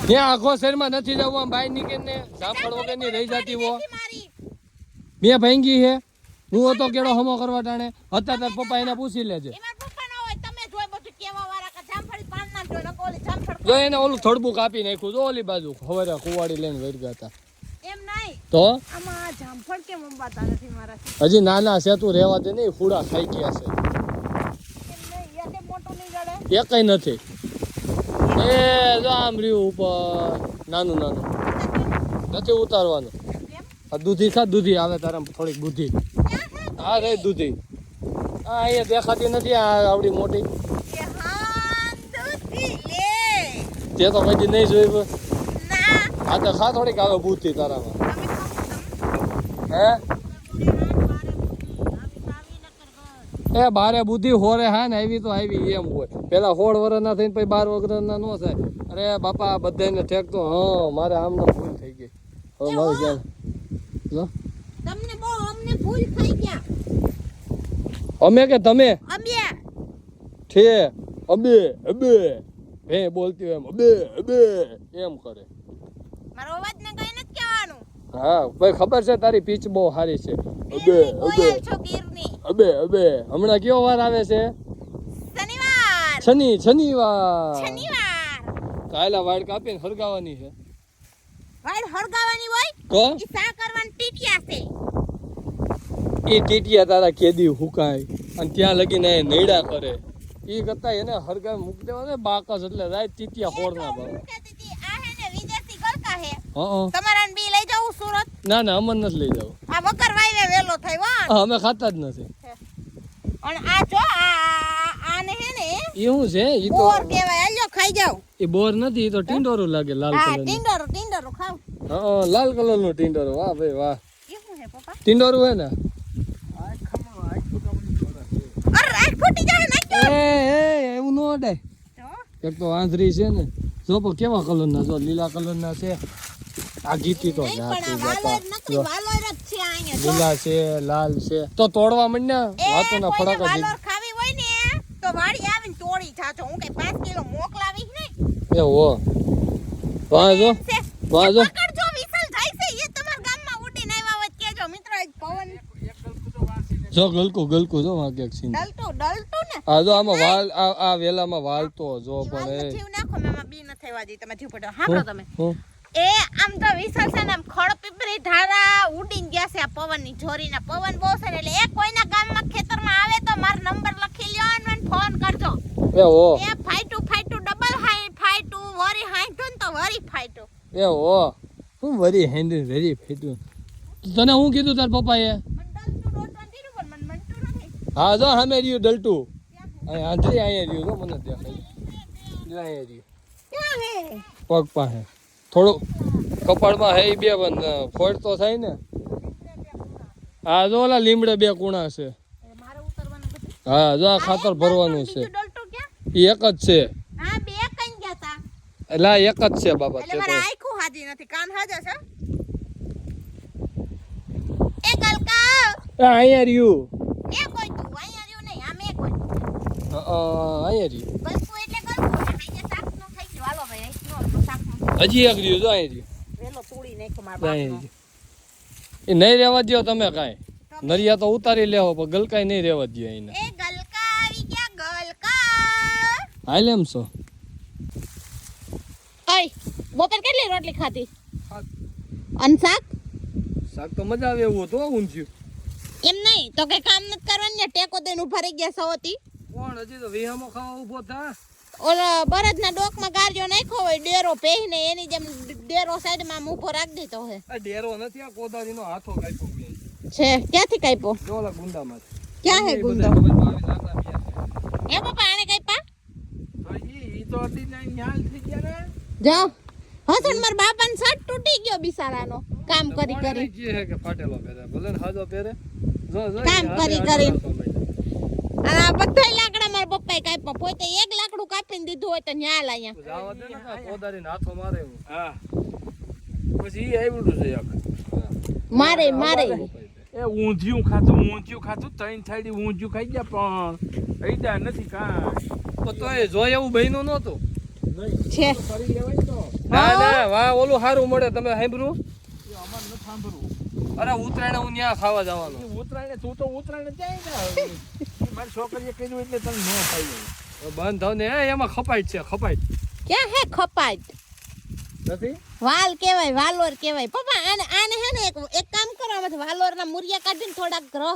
ત્યાં આખો શહેરમાં નથી જવું આમ બહાર નીકળીને જામફળ વગરની રહી જતી હો બે ભાંગી હે હું હતો કેડો હમો કરવા ટાણે હતા તાર પપ્પા એને પૂછી લેજે જો એને ઓલું થોડું કાપી નાખ્યું જો ઓલી બાજુ ખબર કુવાડી લઈને વળી ગયા હતા તો હજી નાના છે તું રહેવા દે નહીં ફૂડા ખાઈ ગયા છે એકઈ નથી એ જો આમ રહ્યું ઉપર નાનું નાનું નથી ઉતારવાનું દૂધી ખા દૂધી આવે તારા થોડીક બુદ્ધિ હા રે દૂધી હા અહીંયા દેખાતી નથી આ આવડી મોટી તે તો કદી નહીં જોઈ હા તો ખા થોડીક આવે બુદ્ધિ તારામાં હે એ બારે બુદ્ધિ હોરે હા ને આવી તો આવી એમ હોય પેલા 16 વર્ષના થઈને પછી 12 વર્ષના નો થાય અરે બાપા બધાને ઠેકતો હા મારે આમનો ભૂલ થઈ ગઈ હવે મારે ક્યાં જો તમને બહુ અમને ભૂલ થઈ ગયા અમે કે તમે અમે છે અબે અબે હે બોલતી હોય એમ અબે અબે એમ કરે મારો અવાજ ને કઈ નથી કહેવાનું હા ભાઈ ખબર છે તારી પીચ બહુ સારી છે અબે અબે અબે અબે હમણાં કયો વાર આવે છે શનિવાર કાયલા વાડ કાપીને હરગાવાની છે વાડ હરગાવાની હોય કો ઈ સા કરવાની ટીટિયા છે ઈ ટીટિયા તારા કેદી હુકાય અને ત્યાં લગીને એ નૈડા કરે ઈ કરતા એને હરગાવી મૂકી દેવા બાકસ એટલે રાત ટીટિયા ફોડના ભાવ આ હે ને વિદેશી ગલકા હે હા તમારાને બી લઈ જાવ સુરત ના ના અમન નથી લઈ જાવ આ વગર વાયવે વેલો થયો અમે ખાતા જ નથી અને આ જો આને હે ને ઈ શું છે ઈ તો બોર કહેવાય આલ્યો ખાઈ જાવ ઈ બોર નથી ઈ તો ટીંડોરું લાગે લાલ હા કલર ટીંડોરો ખાવ હા લાલ કલર નું ટીંડોરું વાહ ભાઈ વાહ એ શું હે પપ્પા ટીંડોરું હે ને અરે આ ફૂટી જાય નાખ્યો એ એવું નો અડાય એક તો આંધરી છે ને જો પણ કેવા કલર ના જો લીલા કલર ના છે આ ગીતી તો લીલા છે લાલ છે તો તોડવા માંડ ને વાતો ના ફડાકા વાલોર ખાવી હોય ને તો વાડી આવીને તોડી જાજો હું કઈ 5 કિલો મોકલાવીશ ને એ હો વાજો વાજો પકડજો વિસલ જાય છે એ તમારા ગામમાં ઉડીને આવ્યા હોય કેજો મિત્રો એક પવન જો ગલકો જો આ કેક સીન ડલતો ને આ જો આમાં વાલ આ વેલામાં વાલ તો જો પણ એ જીવ નાખો મેમાં બી ન થઈવા દી તમે જીવ પડો હાંભળો તમે એ આમ તો વિસલ છે ને આમ ખડ પીપરી ધારા ઉડીને ગયા છે આ પવનની જોરીના પવન બહુ છે એટલે એક કોઈના ગામમાં ખેતરમાં આવે તો મારો નંબર લખી લ્યો અને મને ફોન કરજો એ હો એ ફાઈટુ ડબલ હાઈ ફાઈટુ વરી હાઈટુ ને તો વરી ફાઈટુ એ હો હું વરી હેન્ડલ વેરી ફીટું તને હું કીધું તાર પપ્પાએ હા જો સામે રહ્યું ડલટુ અહીંયા આંધરી અહીંયા રહ્યું જો મને દેખાય અહીંયા રહ્યું ક્યાં હે પગ પાસે થોડું કપાળમાં હે બે ફોડ તો થાય ને હા જો ઓલા લીમડે બે કુણા છે હા જો આ ખાતર ભરવાનું છે એ એક જ છે હા બે કઈ ગયા તા એટલે એક જ છે બાબા એટલે મારા આંખો હાજી નથી કાન હાજા છે એ ગલકા અહીંયા રહ્યું એ કોઈ તું અહીંયા રહ્યું નહીં આમે કોઈ અહીંયા રહ્યું ગલકુ એટલે ગલકુ અહીંયા શાક નો ખાઈ ગયો હાલો ભાઈ અહીં નો શાક નો હજી એક રહ્યું જો અહીંયા રહ્યું વેલો તોડી નાખ્યો મારા બાપનો એ નહીં રહેવા દો તમે કાંઈ નરિયા તો ઉતારી લેવો પણ ગલકાઈ નહીં રહેવા દો એને એ ગલકા આવી ગયા ગલકા હાલ એમ છો ઓય બપોર કેટલી રોટલી ખાધી અન શાક તો મજા આવે એવું હતું ઊંધ્યું એમ નહીં તો કઈ કામ નથી કરવાનું ને ટેકો દઈને ઉભા રહી ગયા સવતી કોણ હજી તો વિહામો ખાવા ઉભો થા ઓલા બળદના ડોકમાં ગાર્યો નાખ્યો હોય ડેરો પહેરીને એની જેમ ડેરો સાઈડમાં ઊભો રાખી દીધો હે આ ડેરો નથી આ કોદારીનો હાથો કાપ્યો છે ક્યાંથી કાપ્યો ડોલા ગુંડામાં ક્યાં હે ગુંદો એ પપ્પા આને કાપ્યા ઈ તો અડી ન્યાલ થઈ ગયા ને જાઓ હસન માર બાપાનો શર્ટ તૂટી ગયો બિચારાનો કામ કરી કરી જે કે ફાટેલો પહેરે ભલે ને હાજો પહેરે જો કામ કરી કરી અને આ બધા લાકડા મારા પપ્પાએ કાપ્યા પોતે એક લાકડું કાપીને દીધું હોય તો ન્યા લાયા જાવા દે ને કોદારીનો હાથો મારે હા પછી ઈ આવ્યું છે એક મારે એ ઊંધિયું ખાતું ત્રણ થાળી ઊંધિયું ખાઈ ગયા પણ ઈડા નથી કાંઈ તો એ જોય એવું બન્યું નહોતું છે ના ઓલું સારું મળે તમે સાંભળ્યું એ અમારે ન સાંભળવું અરે ઉતરાયણ હું ત્યાં ખાવા જવાનું એ ઉતરાયણે તું તો ઉતરાયણે જાય ને એ મારી છોકરીએ કર્યું એટલે તને ન થાય બંધ થાવ ને એમાં ખપાઈટ છે ખપાઈટ ક્યાં હે ખપાટ નથી વાલ કેવાય વાલોર કેવાય પપ્પા આને હે ને એક કામ કરો આમાંથી વાલોરના મુરિયા કાઢીને થોડાક ગ્રહ